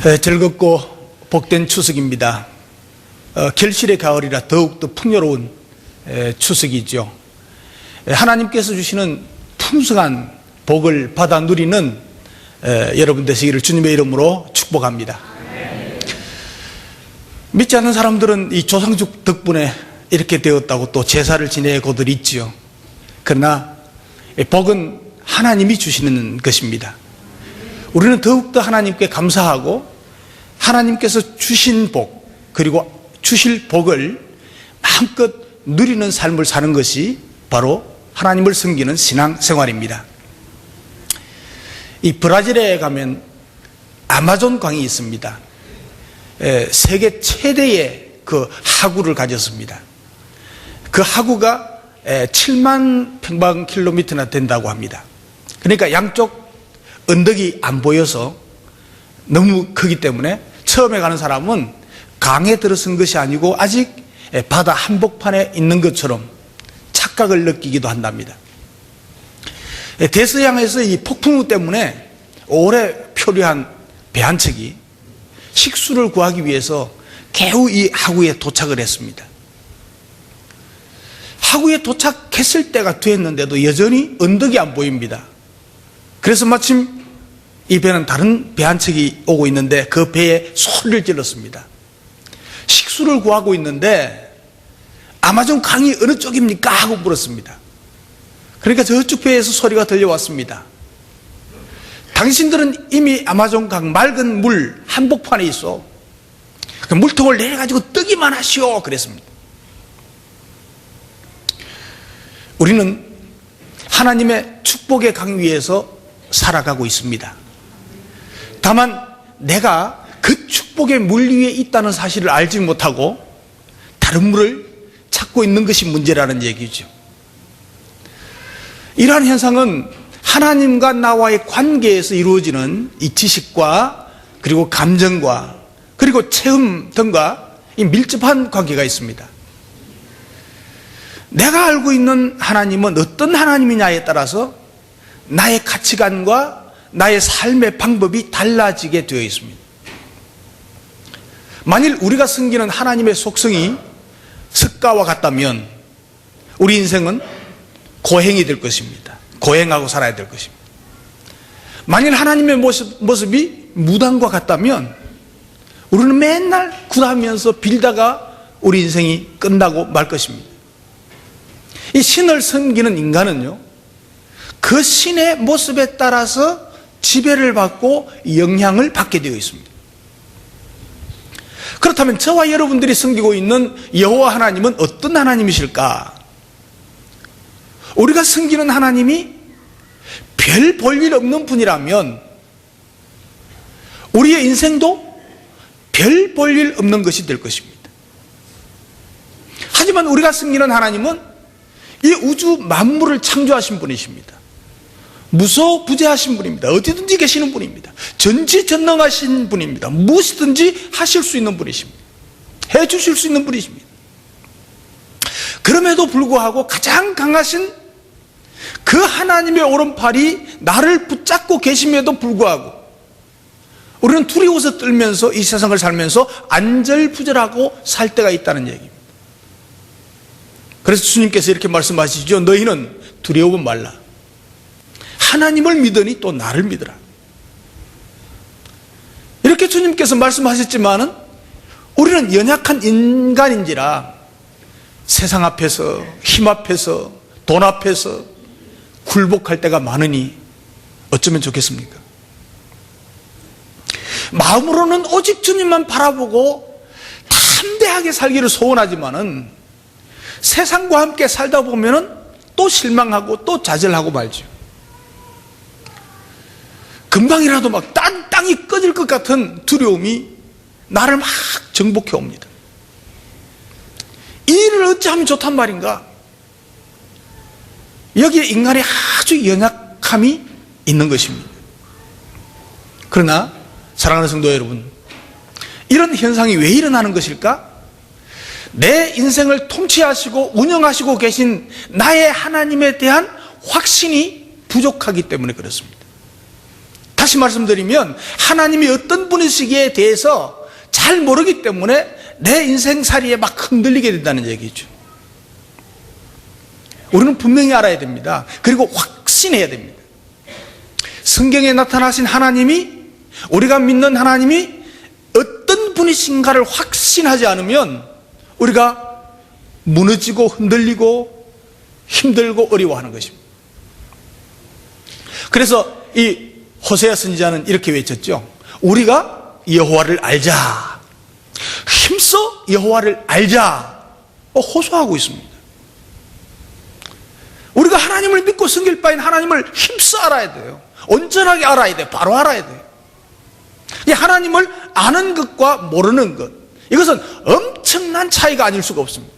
즐겁고 복된 추석입니다. 결실의 가을이라 더욱더 풍요로운 추석이죠. 하나님께서 주시는 풍성한 복을 받아 누리는 여러분 되시기를 주님의 이름으로 축복합니다. 믿지 않는 사람들은 이 조상족 덕분에 이렇게 되었다고 또 제사를 지내고들 있지요. 그러나 복은 하나님이 주시는 것입니다. 우리는 더욱더 하나님께 감사하고 하나님께서 주신 복, 그리고 주실 복을 마음껏 누리는 삶을 사는 것이 바로 하나님을 섬기는 신앙생활입니다. 이 브라질에 가면 아마존 강이 있습니다. 세계 최대의 그 하구를 가졌습니다. 그 하구가 7만 평방킬로미터나 된다고 합니다. 그러니까 양쪽 언덕이 안 보여서 너무 크기 때문에 처음에 가는 사람은 강에 들어선 것이 아니고 아직 바다 한복판에 있는 것처럼 착각을 느끼기도 한답니다. 대서양에서 이 폭풍우 때문에 오래 표류한 배 한 척이 식수를 구하기 위해서 겨우 이 하구에 도착을 했습니다. 하구에 도착했을 때가 됐는데도 여전히 언덕이 안 보입니다. 그래서 마침 이 배는 다른 배 한 척이 오고 있는데 그 배에 소리를 질렀습니다. 식수를 구하고 있는데 아마존 강이 어느 쪽입니까? 하고 물었습니다. 그러니까 저쪽 배에서 소리가 들려왔습니다. 당신들은 이미 아마존 강 맑은 물 한복판에 있어. 그 물통을 내려가지고 뜨기만 하시오. 그랬습니다. 우리는 하나님의 축복의 강 위에서 살아가고 있습니다. 다만 내가 그 축복의 물 위에 있다는 사실을 알지 못하고 다른 물을 찾고 있는 것이 문제라는 얘기죠. 이러한 현상은 하나님과 나와의 관계에서 이루어지는 이 지식과 그리고 감정과 그리고 체험 등과 이 밀접한 관계가 있습니다. 내가 알고 있는 하나님은 어떤 하나님이냐에 따라서 나의 가치관과 나의 삶의 방법이 달라지게 되어 있습니다. 만일 우리가 섬기는 하나님의 속성이 습가와 같다면 우리 인생은 고행이 될 것입니다. 고행하고 살아야 될 것입니다. 만일 하나님의 모습이 무당과 같다면 우리는 맨날 굴하면서 빌다가 우리 인생이 끝나고 말 것입니다. 이 신을 섬기는 인간은요, 그 신의 모습에 따라서 지배를 받고 영향을 받게 되어 있습니다. 그렇다면 저와 여러분들이 섬기고 있는 여호와 하나님은 어떤 하나님이실까? 우리가 섬기는 하나님이 별 볼 일 없는 분이라면 우리의 인생도 별 볼 일 없는 것이 될 것입니다. 하지만 우리가 섬기는 하나님은 이 우주 만물을 창조하신 분이십니다. 무소부재하신 분입니다. 어디든지 계시는 분입니다. 전지전능하신 분입니다. 무엇이든지 하실 수 있는 분이십니다. 해주실 수 있는 분이십니다. 그럼에도 불구하고 가장 강하신 그 하나님의 오른팔이 나를 붙잡고 계심에도 불구하고 우리는 두려워서 떨면서 이 세상을 살면서 안절부절하고 살 때가 있다는 얘기입니다. 그래서 주님께서 이렇게 말씀하시죠. 너희는 두려워 말라. 하나님을 믿으니 또 나를 믿으라. 이렇게 주님께서 말씀하셨지만은 우리는 연약한 인간인지라 세상 앞에서, 힘 앞에서, 돈 앞에서 굴복할 때가 많으니 어쩌면 좋겠습니까? 마음으로는 오직 주님만 바라보고 담대하게 살기를 소원하지만은 세상과 함께 살다 보면은 또 실망하고 또 좌절하고 말죠. 금방이라도 막 땅이 꺼질 것 같은 두려움이 나를 막 정복해 옵니다. 이 일을 어찌하면 좋단 말인가? 여기에 인간의 아주 연약함이 있는 것입니다. 그러나 사랑하는 성도 여러분, 이런 현상이 왜 일어나는 것일까? 내 인생을 통치하시고 운영하시고 계신 나의 하나님에 대한 확신이 부족하기 때문에 그렇습니다. 다시 말씀드리면 하나님이 어떤 분이시기에 대해서 잘 모르기 때문에 내 인생살이에 막 흔들리게 된다는 얘기죠. 우리는 분명히 알아야 됩니다. 그리고 확신해야 됩니다. 성경에 나타나신 하나님이, 우리가 믿는 하나님이 어떤 분이신가를 확신하지 않으면 우리가 무너지고 흔들리고 힘들고 어려워하는 것입니다. 그래서 이 호세아 선지자는 이렇게 외쳤죠. 우리가 여호와를 알자, 힘써 여호와를 알자, 호소하고 있습니다. 우리가 하나님을 믿고 섬길 바엔 하나님을 힘써 알아야 돼요. 온전하게 알아야 돼요. 바로 알아야 돼요. 이 하나님을 아는 것과 모르는 것, 이것은 엄청난 차이가 아닐 수가 없습니다.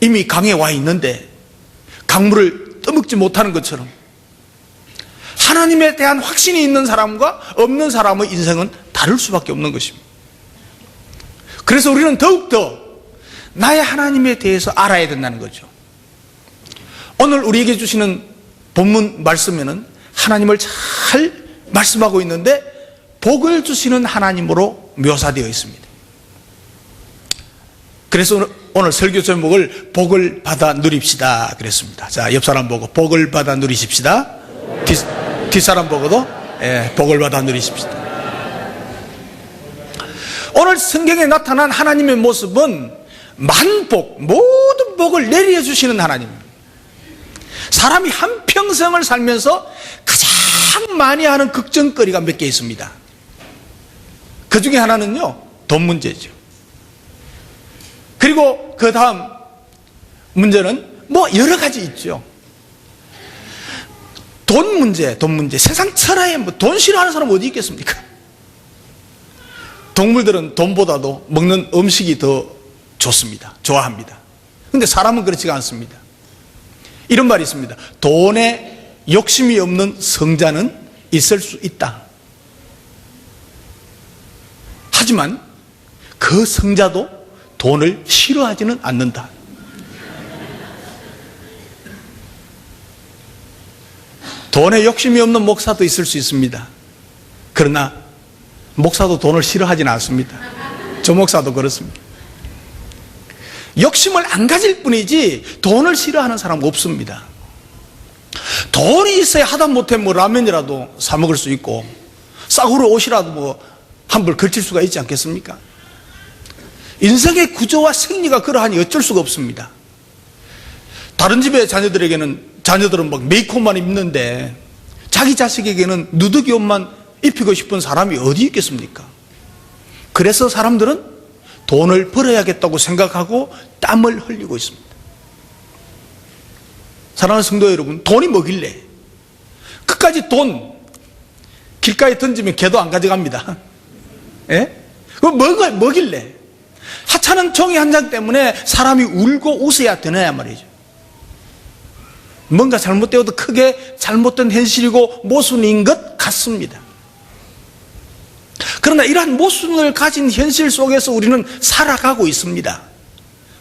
이미 강에 와 있는데 강물을 떠먹지 못하는 것처럼 하나님에 대한 확신이 있는 사람과 없는 사람의 인생은 다를 수밖에 없는 것입니다. 그래서 우리는 더욱더 나의 하나님에 대해서 알아야 된다는 거죠. 오늘 우리에게 주시는 본문 말씀에는 하나님을 잘 말씀하고 있는데 복을 주시는 하나님으로 묘사되어 있습니다. 그래서 오늘 설교 제목을 복을 받아 누립시다 그랬습니다. 자, 옆 사람 보고 복을 받아 누리십시다. 뒷사람 보고도 복을 받아 누리십시다. 오늘 성경에 나타난 하나님의 모습은 만복, 모든 복을 내려 주시는 하나님입니다. 사람이 한평생을 살면서 가장 많이 하는 걱정거리가 몇 개 있습니다. 그 중에 하나는요, 돈 문제죠. 그리고 그 다음 문제는 뭐 여러 가지 있죠. 돈 문제. 세상 천하에 뭐 돈 싫어하는 사람 어디 있겠습니까? 동물들은 돈보다도 먹는 음식이 더 좋습니다. 좋아합니다. 근데 사람은 그렇지가 않습니다. 이런 말이 있습니다. 돈에 욕심이 없는 성자는 있을 수 있다. 하지만 그 성자도 돈을 싫어하지는 않는다. 돈에 욕심이 없는 목사도 있을 수 있습니다. 그러나 목사도 돈을 싫어하지는 않습니다. 저 목사도 그렇습니다. 욕심을 안 가질 뿐이지 돈을 싫어하는 사람 없습니다. 돈이 있어야 하다못해 뭐 라면이라도 사 먹을 수 있고 싸구려 옷이라도 뭐 한 벌 걸칠 수가 있지 않겠습니까? 인생의 구조와 생리가 그러하니 어쩔 수가 없습니다. 다른 집의 자녀들은 막 메이크업만 입는데 자기 자식에게는 누더기 옷만 입히고 싶은 사람이 어디 있겠습니까? 그래서 사람들은 돈을 벌어야겠다고 생각하고 땀을 흘리고 있습니다. 사랑하는 성도 여러분, 돈이 뭐길래? 끝까지 돈 길가에 던지면 개도 안 가져갑니다. 예? 그럼 뭐길래? 하찮은 종이 한 장 때문에 사람이 울고 웃어야 되느냐 말이죠. 뭔가 잘못되어도 크게 잘못된 현실이고 모순인 것 같습니다. 그러나 이러한 모순을 가진 현실 속에서 우리는 살아가고 있습니다.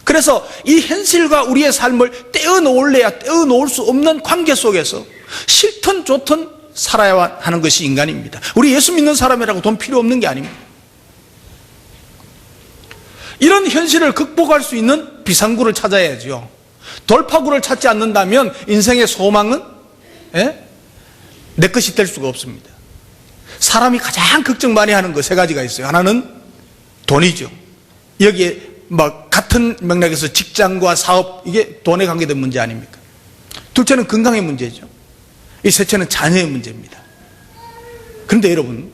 그래서 이 현실과 우리의 삶을 떼어놓을래야 떼어놓을 수 없는 관계 속에서 싫든 좋든 살아야 하는 것이 인간입니다. 우리 예수 믿는 사람이라고 돈 필요 없는 게 아닙니다. 이런 현실을 극복할 수 있는 비상구를 찾아야죠. 돌파구를 찾지 않는다면 인생의 소망은 내 것이 될 수가 없습니다. 사람이 가장 걱정 많이 하는 거 세 가지가 있어요. 하나는 돈이죠. 여기에 막 같은 맥락에서 직장과 사업, 이게 돈에 관계된 문제 아닙니까? 둘째는 건강의 문제죠. 이 셋째는 자녀의 문제입니다. 그런데 여러분,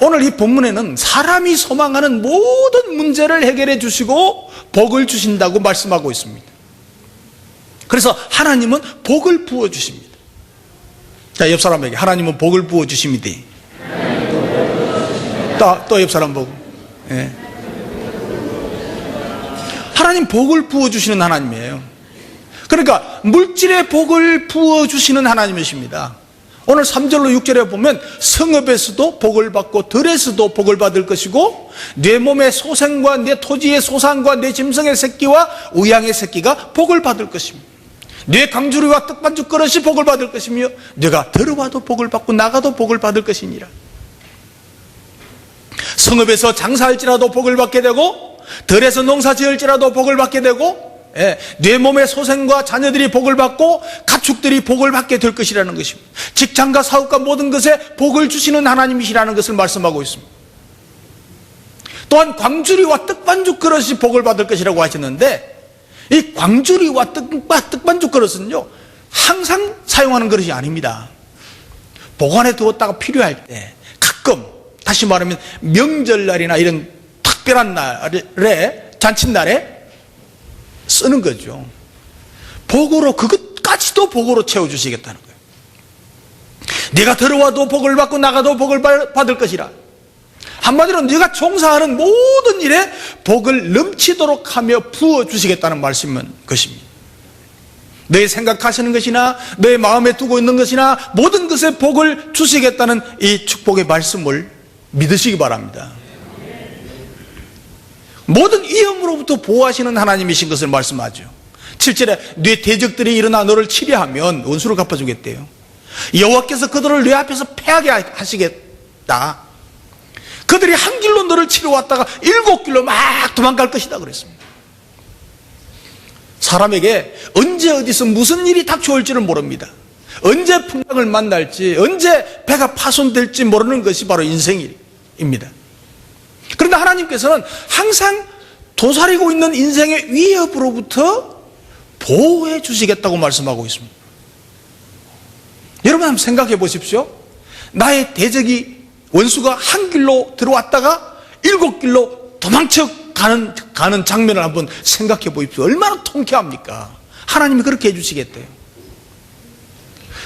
오늘 이 본문에는 사람이 소망하는 모든 문제를 해결해 주시고 복을 주신다고 말씀하고 있습니다. 그래서 하나님은 복을 부어 주십니다. 자, 옆 사람에게 하나님은 복을 부어 주십니다. 또 옆 사람 보고. 예. 하나님 복을 부어 주시는 하나님이에요. 그러니까 물질의 복을 부어 주시는 하나님이십니다. 오늘 3절로 6절에 보면 성읍에서도 복을 받고 들에서도 복을 받을 것이고 내 몸의 소생과 내 토지의 소산과 내 짐승의 새끼와 우양의 새끼가 복을 받을 것입니다. 네 강주리와 떡반죽 그릇이 복을 받을 것이며 네가 들어와도 복을 받고 나가도 복을 받을 것이니라. 성읍에서 장사할지라도 복을 받게 되고 들에서 농사 지을지라도 복을 받게 되고 네 몸의 소생과 자녀들이 복을 받고 가축들이 복을 받게 될 것이라는 것입니다. 직장과 사업과 모든 것에 복을 주시는 하나님이시라는 것을 말씀하고 있습니다. 또한 광주리와 떡반죽 그릇이 복을 받을 것이라고 하셨는데, 이 광주리와 떡반죽 그릇은요 항상 사용하는 그릇이 아닙니다. 보관해 두었다가 필요할 때 가끔, 다시 말하면 명절날이나 이런 특별한 날에, 잔칫날에 쓰는 거죠. 복으로, 그것까지도 복으로 채워주시겠다는 거예요. 네가 들어와도 복을 받고 나가도 복을 받을 것이라. 한마디로 네가 종사하는 모든 일에 복을 넘치도록 하며 부어주시겠다는 말씀인 것입니다. 너의 생각하시는 것이나 너의 마음에 두고 있는 것이나 모든 것에 복을 주시겠다는 이 축복의 말씀을 믿으시기 바랍니다. 모든 위험으로부터 보호하시는 하나님이신 것을 말씀하죠. 7절에 네 대적들이 일어나 너를 치려하면 원수를 갚아주겠대요. 여호와께서 그들을 내 앞에서 패하게 하시겠다. 그들이 한 길로 너를 치러 왔다가 7길로 막 도망갈 것이다 그랬습니다. 사람에게 언제 어디서 무슨 일이 닥쳐올지를 모릅니다. 언제 풍랑을 만날지, 언제 배가 파손될지 모르는 것이 바로 인생입니다. 그런데 하나님께서는 항상 도사리고 있는 인생의 위협으로부터 보호해 주시겠다고 말씀하고 있습니다. 여러분 한번 생각해 보십시오. 나의 대적이, 원수가 한 길로 들어왔다가 7길로 도망쳐 가는 장면을 한번 생각해 보십시오. 얼마나 통쾌합니까? 하나님이 그렇게 해주시겠대요.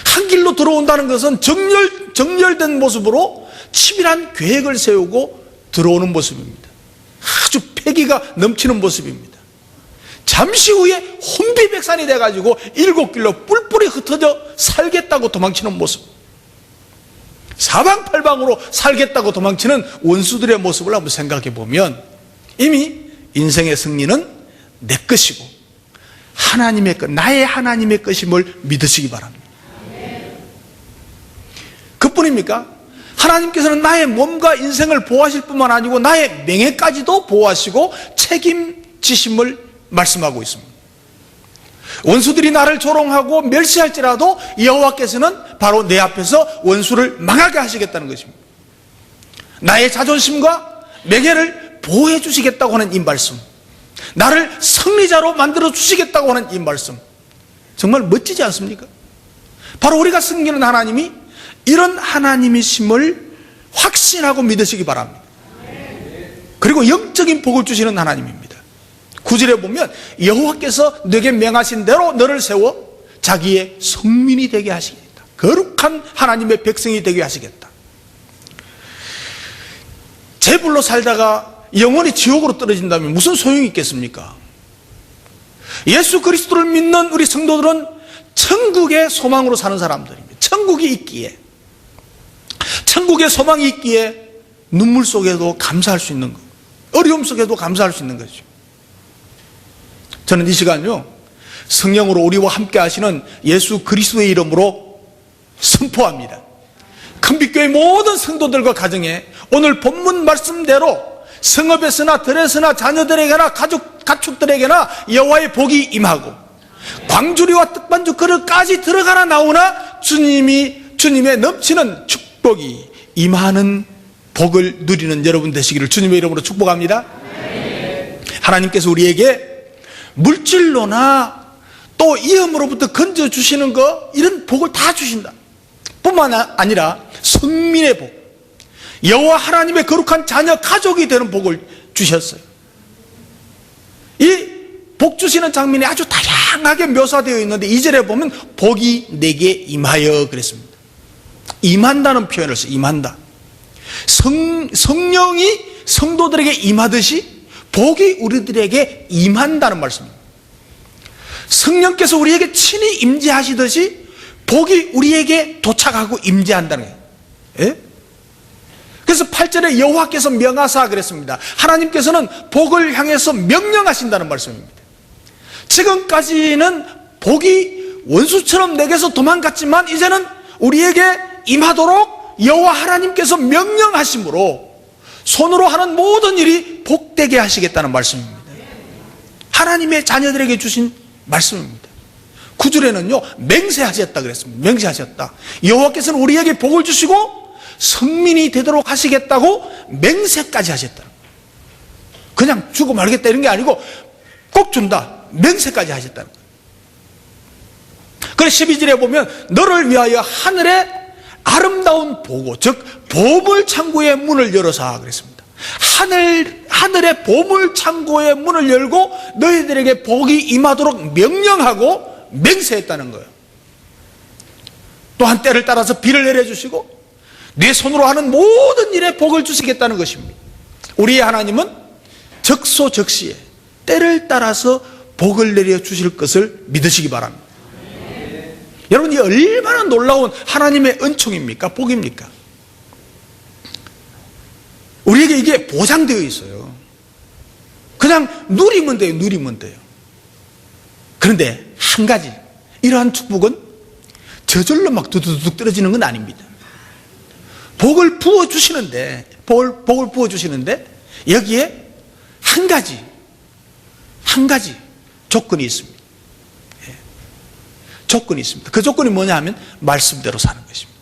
한 길로 들어온다는 것은 정렬된 모습으로 치밀한 계획을 세우고 들어오는 모습입니다. 아주 패기가 넘치는 모습입니다. 잠시 후에 혼비백산이 돼가지고 7길로 뿔뿔이 흩어져 살겠다고 도망치는 모습, 사방팔방으로 살겠다고 도망치는 원수들의 모습을 한번 생각해 보면 이미 인생의 승리는 내 것이고 하나님의 것, 나의 하나님의 것임을 믿으시기 바랍니다. 그뿐입니까? 하나님께서는 나의 몸과 인생을 보호하실 뿐만 아니고 나의 명예까지도 보호하시고 책임지심을 말씀하고 있습니다. 원수들이 나를 조롱하고 멸시할지라도 여호와께서는 바로 내 앞에서 원수를 망하게 하시겠다는 것입니다. 나의 자존심과 명예를 보호해 주시겠다고 하는 이 말씀, 나를 승리자로 만들어 주시겠다고 하는 이 말씀, 정말 멋지지 않습니까? 바로 우리가 섬기는 하나님이 이런 하나님이심을 확신하고 믿으시기 바랍니다. 그리고 영적인 복을 주시는 하나님입니다. 9절에 보면 여호와께서 네게 명하신 대로 너를 세워 자기의 성민이 되게 하시겠다. 거룩한 하나님의 백성이 되게 하시겠다. 재불로 살다가 영원히 지옥으로 떨어진다면 무슨 소용이 있겠습니까? 예수 그리스도를 믿는 우리 성도들은 천국의 소망으로 사는 사람들입니다. 천국이 있기에, 천국의 소망이 있기에 눈물 속에도 감사할 수 있는 것, 어려움 속에도 감사할 수 있는 거죠. 저는 이 시간요, 성령으로 우리와 함께 하시는 예수 그리스도의 이름으로 선포합니다. 큰빛교회 모든 성도들과 가정에 오늘 본문 말씀대로 성읍에서나 들에서나 자녀들에게나 가축들에게나 여호와의 복이 임하고 광주리와 떡반죽 그릇까지 들어가나 나오나 주님의 넘치는 축복이 임하는 복을 누리는 여러분 되시기를 주님의 이름으로 축복합니다. 하나님께서 우리에게 물질로나 또 위험으로부터 건져주시는 거, 이런 복을 다 주신다. 뿐만 아니라 성민의 복, 여호와 하나님의 거룩한 자녀 가족이 되는 복을 주셨어요. 이 복 주시는 장면이 아주 다양하게 묘사되어 있는데 2절에 보면 복이 내게 임하여 그랬습니다. 임한다는 표현을 써요. 임한다. 성령이 성도들에게 임하듯이 복이 우리들에게 임한다는 말씀입니다. 성령께서 우리에게 친히 임재하시듯이 복이 우리에게 도착하고 임재한다는 거예요. 예? 그래서 8절에 여호와께서 명하사 그랬습니다. 하나님께서는 복을 향해서 명령하신다는 말씀입니다. 지금까지는 복이 원수처럼 내게서 도망갔지만 이제는 우리에게 임하도록 여호와 하나님께서 명령하심으로 손으로 하는 모든 일이 복되게 하시겠다는 말씀입니다. 하나님의 자녀들에게 주신 말씀입니다. 9절에는요 맹세하셨다 그랬습니다. 맹세하셨다. 여호와께서는 우리에게 복을 주시고 성민이 되도록 하시겠다고 맹세까지 하셨다. 그냥 주고 말겠다 이런 게 아니고 꼭 준다. 맹세까지 하셨다는 거예요. 그래서 12절에 보면 너를 위하여 하늘의 아름다운 보고 즉 보물창고의 문을 열어사 그랬습니다. 하늘의 보물창고의 문을 열고 너희들에게 복이 임하도록 명령하고 맹세했다는 거예요. 또한 때를 따라서 비를 내려주시고 네 손으로 하는 모든 일에 복을 주시겠다는 것입니다. 우리의 하나님은 적소적시에 때를 따라서 복을 내려주실 것을 믿으시기 바랍니다. 여러분, 이 얼마나 놀라운 하나님의 은총입니까? 복입니까? 우리에게 이게 보장되어 있어요. 그냥 누리면 돼요. 누리면 돼요. 그런데 한 가지, 이러한 축복은 저절로 막 두두둑 떨어지는 건 아닙니다. 복을 부어주시는데 복을 부어주시는데 여기에 한 가지 조건이 있습니다. 조건이 있습니다. 그 조건이 뭐냐 하면 말씀대로 사는 것입니다.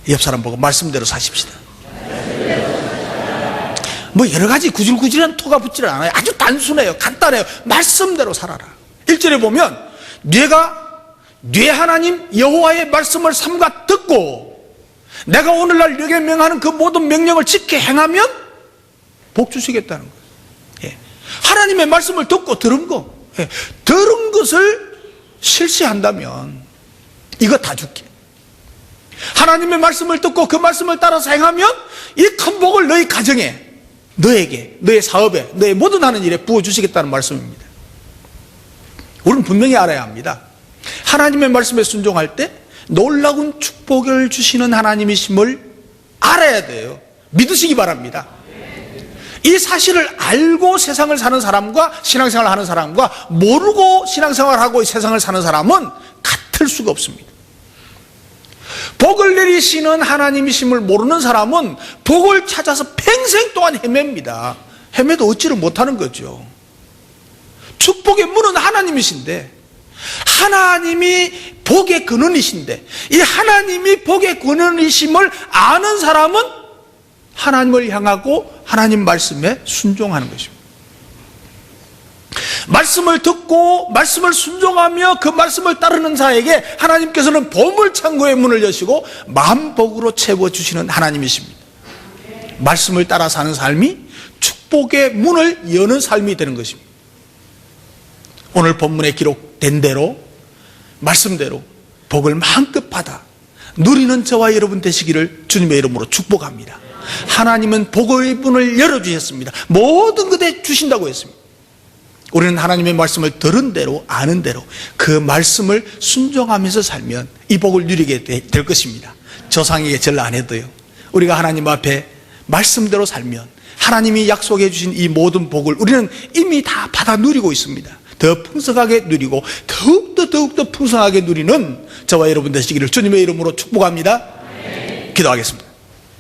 옆 사람 보고 말씀대로 사십시다. 뭐 여러 가지 구질구질한 토가 붙지를 않아요. 아주 단순해요. 간단해요. 말씀대로 살아라. 1절에 보면 네 하나님 여호와의 말씀을 삼가 듣고 내가 오늘날 너에게 명하는 그 모든 명령을 지켜 행하면 복 주시겠다는 거예요. 예. 하나님의 말씀을 듣고 들은 것을 실시한다면 이거 다 줄게. 하나님의 말씀을 듣고 그 말씀을 따라서 행하면 이 큰 복을 너희 가정에, 너에게, 너의 사업에, 너의 모든 하는 일에 부어주시겠다는 말씀입니다. 우리는 분명히 알아야 합니다. 하나님의 말씀에 순종할 때 놀라운 축복을 주시는 하나님이심을 알아야 돼요. 믿으시기 바랍니다. 이 사실을 알고 세상을 사는 사람과 신앙생활을 하는 사람과 모르고 신앙생활을 하고 세상을 사는 사람은 같을 수가 없습니다. 복을 내리시는 하나님이심을 모르는 사람은 복을 찾아서 평생 동안 헤맵니다. 헤매도 얻지를 못하는 거죠. 축복의 문은 하나님이신데, 하나님이 복의 근원이신데, 이 하나님이 복의 근원이심을 아는 사람은 하나님을 향하고 하나님 말씀에 순종하는 것입니다. 말씀을 듣고 말씀을 순종하며 그 말씀을 따르는 자에게 하나님께서는 보물창고의 문을 여시고 만복으로 채워주시는 하나님이십니다. 말씀을 따라 사는 삶이 축복의 문을 여는 삶이 되는 것입니다. 오늘 본문에 기록된 대로 말씀대로 복을 마음껏 받아 누리는 저와 여러분 되시기를 주님의 이름으로 축복합니다. 하나님은 복의 문을 열어주셨습니다. 모든 것에 주신다고 했습니다. 우리는 하나님의 말씀을 들은 대로 아는 대로 그 말씀을 순종하면서 살면 이 복을 누리게 될 것입니다. 저상에게 절 안 해도요, 우리가 하나님 앞에 말씀대로 살면 하나님이 약속해 주신 이 모든 복을 우리는 이미 다 받아 누리고 있습니다. 더 풍성하게 누리고 더욱더 풍성하게 누리는 저와 여러분 되시기를 주님의 이름으로 축복합니다. 기도하겠습니다.